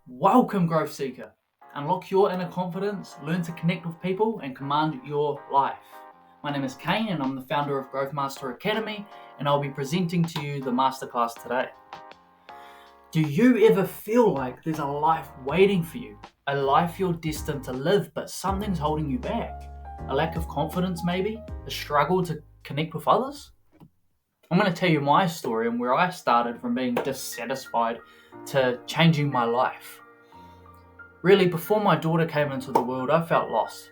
Welcome, Growth Seeker. Unlock your inner confidence, learn to connect with people, and command your life. My name is Kane, and I'm the founder of Growth Master Academy, and I'll be presenting to you the masterclass today. Do you ever feel like there's a life waiting for you? A life you're destined to live, but something's holding you back? A lack of confidence, maybe? A struggle to connect with others? I'm going to tell you my story and where I started from being dissatisfied to changing my life. Really, before my daughter came into the world, I felt lost.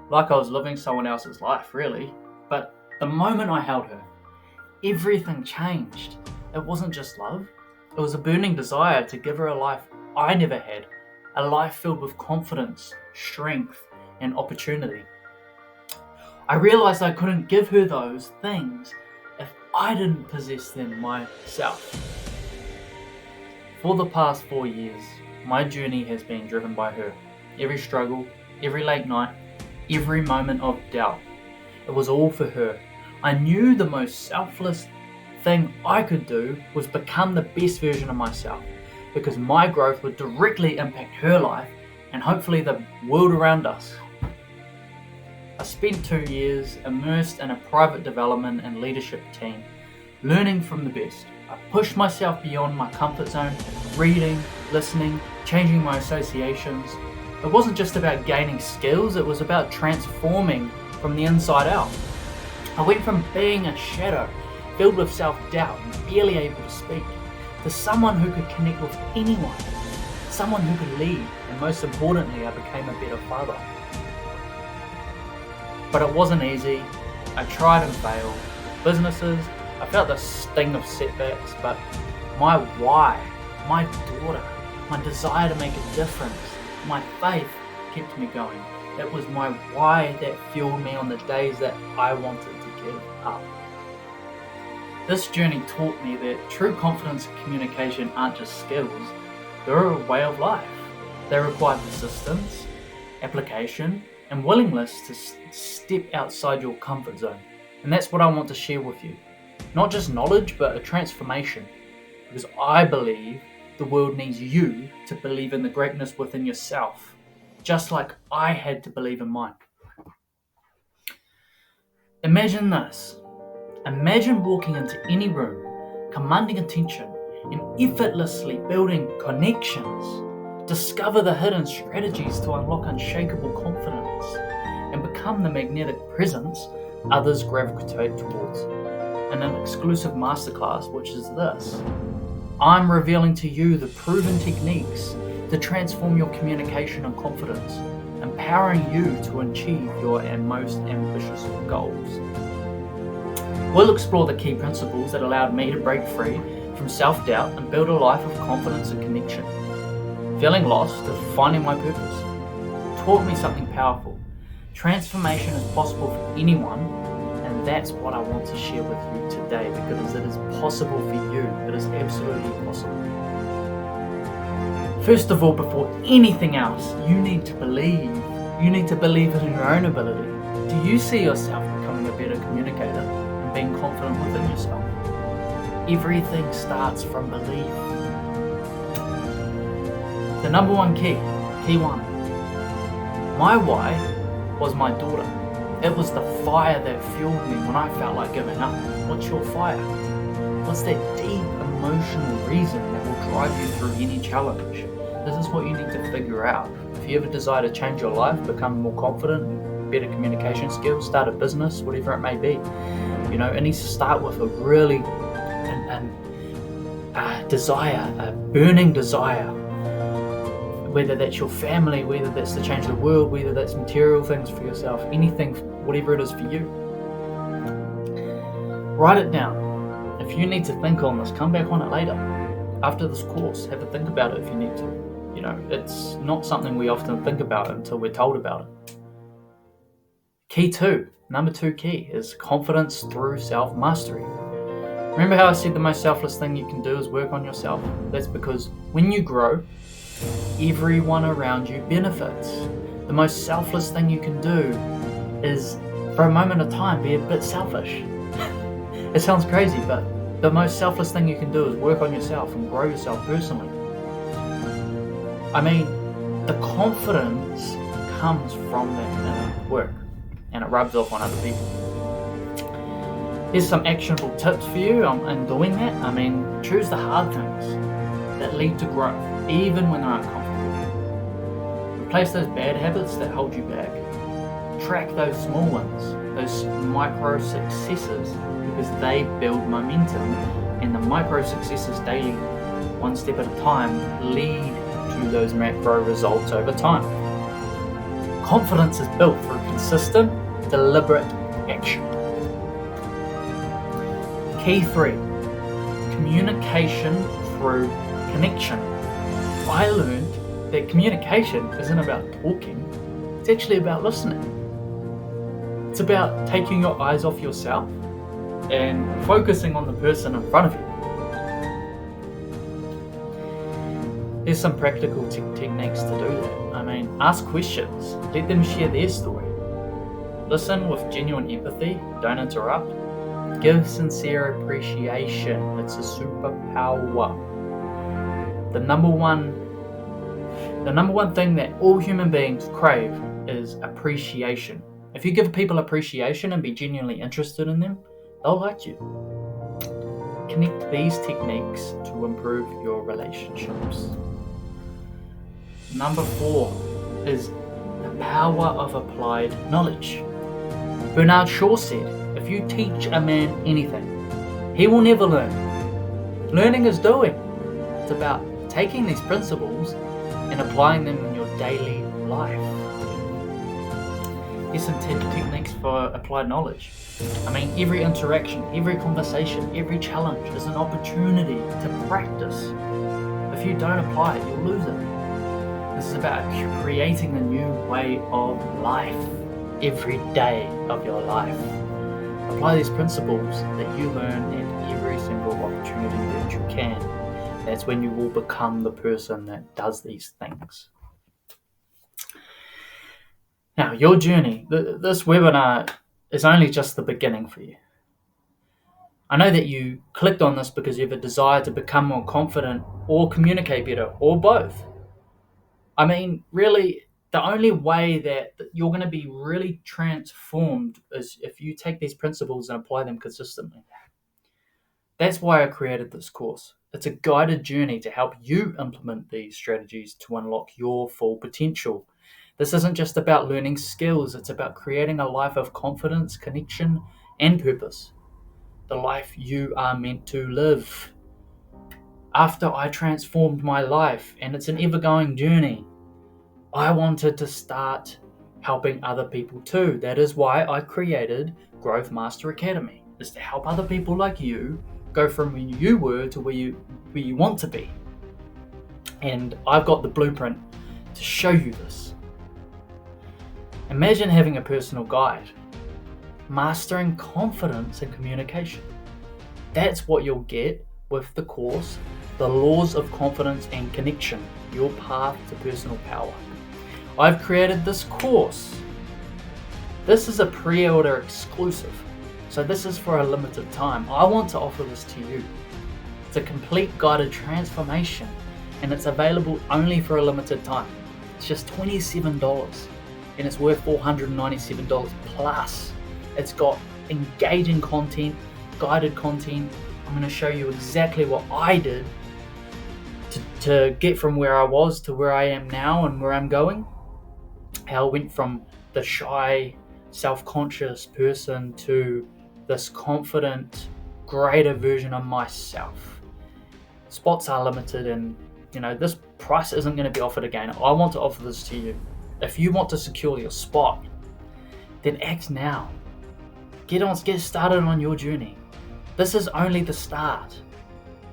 Like I was living someone else's life, really. But the moment I held her, everything changed. It wasn't just love. It was a burning desire to give her a life I never had. A life filled with confidence, strength, and opportunity. I realized I couldn't give her those things if I didn't possess them myself. For the past 4 years, my journey has been driven by her. Every struggle, every late night, every moment of doubt. It was all for her. I knew the most selfless thing I could do was become the best version of myself, because my growth would directly impact her life and hopefully the world around us. I spent 2 years immersed in a private development and leadership team, learning from the best. I pushed myself beyond my comfort zone, reading, listening, changing my associations. It wasn't just about gaining skills, it was about transforming from the inside out. I went from being a shadow, filled with self-doubt and barely able to speak, to someone who could connect with anyone, someone who could lead, and most importantly, I became a better father. But it wasn't easy. I tried and failed. Businesses, I felt the sting of setbacks, but my why, my daughter, my desire to make a difference, my faith kept me going. It was my why that fueled me on the days that I wanted to give up. This journey taught me that true confidence and communication aren't just skills, they're a way of life. They require persistence, application, and willingness to step outside your comfort zone. And that's what I want to share with you. Not just knowledge, but a transformation. Because I believe the world needs you to believe in the greatness within yourself, just like I had to believe in mine. Imagine this. Imagine walking into any room, commanding attention, and effortlessly building connections. Discover the hidden strategies to unlock unshakable confidence and become the magnetic presence others gravitate towards. In an exclusive masterclass, which is this, I'm revealing to you the proven techniques to transform your communication and confidence, empowering you to achieve your most ambitious goals. We'll explore the key principles that allowed me to break free from self-doubt and build a life of confidence and connection. Feeling lost to finding my purpose taught me something powerful. Transformation is possible for anyone, and that's what I want to share with you today, because it is possible for you. It is absolutely possible. First of all, before anything else, you need to believe. You need to believe in your own ability. Do you see yourself becoming a better communicator and being confident within yourself? Everything starts from belief. The number one key one. My why was my daughter. It was the fire that fueled me when I felt like giving up. What's your fire? What's that deep emotional reason that will drive you through any challenge? This is what you need to figure out. If you ever desire to change your life, become more confident, better communication skills, start a business, whatever it may be, it needs to start with a really desire, a burning desire. Whether that's your family, whether that's to change the world, whether that's material things for yourself, anything, whatever it is for you. Write it down. If you need to think on this, come back on it later. After this course, have a think about it if you need to. It's not something we often think about until we're told about it. Number two key is confidence through self-mastery. Remember how I said the most selfless thing you can do is work on yourself? That's because when you grow, everyone around you benefits. The most selfless thing you can do is, for a moment of time, be a bit selfish. It sounds crazy, but the most selfless thing you can do is work on yourself and grow yourself personally. I mean, the confidence comes from that inner work, and it rubs off on other people. Here's some actionable tips for you in doing that. I mean, choose the hard things that lead to growth, even when they're uncomfortable. Replace those bad habits that hold you back. Track those small ones, those micro successes, because they build momentum, and the micro successes daily, one step at a time, lead to those macro results over time. Confidence is built through consistent, deliberate action. Key 3, communication through connection. I learned that communication isn't about talking, it's actually about listening. It's about taking your eyes off yourself and focusing on the person in front of you. There's some practical techniques to do that. I mean, ask questions, let them share their story. Listen with genuine empathy, don't interrupt. Give sincere appreciation, it's a superpower. The number one thing that all human beings crave is appreciation. If you give people appreciation and be genuinely interested in them, they'll like you. Connect these techniques to improve your relationships. Number 4 is the power of applied knowledge. Bernard Shaw said, if you teach a man anything, he will never learn. Learning is doing. It's about taking these principles and applying them in your daily life. Here's some techniques for applied knowledge. I mean, every interaction, every conversation, every challenge is an opportunity to practice. If you don't apply it, you'll lose it. This is about creating a new way of life every day of your life. Apply these principles that you learn at every single opportunity that you can. That's when you will become the person that does these things. Now, your journey, this webinar is only just the beginning for you. I know that you clicked on this because you have a desire to become more confident or communicate better or both. I mean, really, the only way that you're going to be really transformed is if you take these principles and apply them consistently. That's why I created this course. It's a guided journey to help you implement these strategies to unlock your full potential. This isn't just about learning skills, it's about creating a life of confidence, connection, and purpose. The life you are meant to live. After I transformed my life, and it's an ever-going journey, I wanted to start helping other people too. That is why I created Growth Master Academy, is to help other people like you go from where you were to where you want to be. And I've got the blueprint to show you this. Imagine having a personal guide, mastering confidence and communication. That's what you'll get with the course, The Laws of Confidence and Connection, Your Path to Personal Power. I've created this course. This is a pre-order exclusive, so this is for a limited time. I want to offer this to you. It's a complete guided transformation, and it's available only for a limited time. It's just $27, and it's worth $497 plus. It's got engaging content, guided content. I'm going to show you exactly what I did to get from where I was to where I am now and where I'm going. How I went from the shy, self-conscious person to this confident, greater version of myself. Spots are limited, and this price isn't going to be offered again. I want to offer this to you. If you want to secure your spot, then act now. Get started on your journey. This is only the start,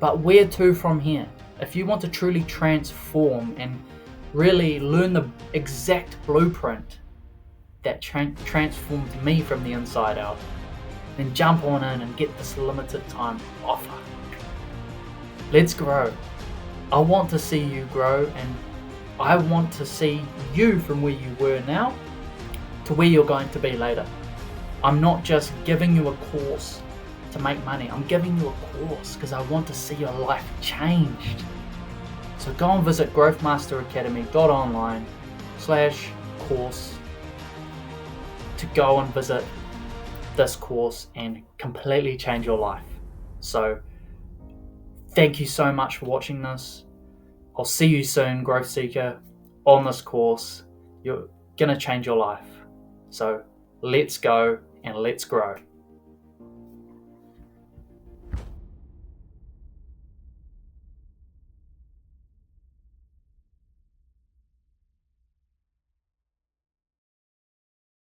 but where to from here? If you want to truly transform and really learn the exact blueprint that transformed me from the inside out, then jump on in and get this limited time offer. Let's grow. I want to see you grow, and I want to see you from where you were now to where you're going to be later. I'm not just giving you a course to make money. I'm giving you a course because I want to see your life changed. So go and visit growthmasteracademy.online/course to go and visit this course and completely change your life. So thank you so much for watching this. I'll see you soon, Growth Seeker, on this course. You're going to change your life. So let's go and let's grow.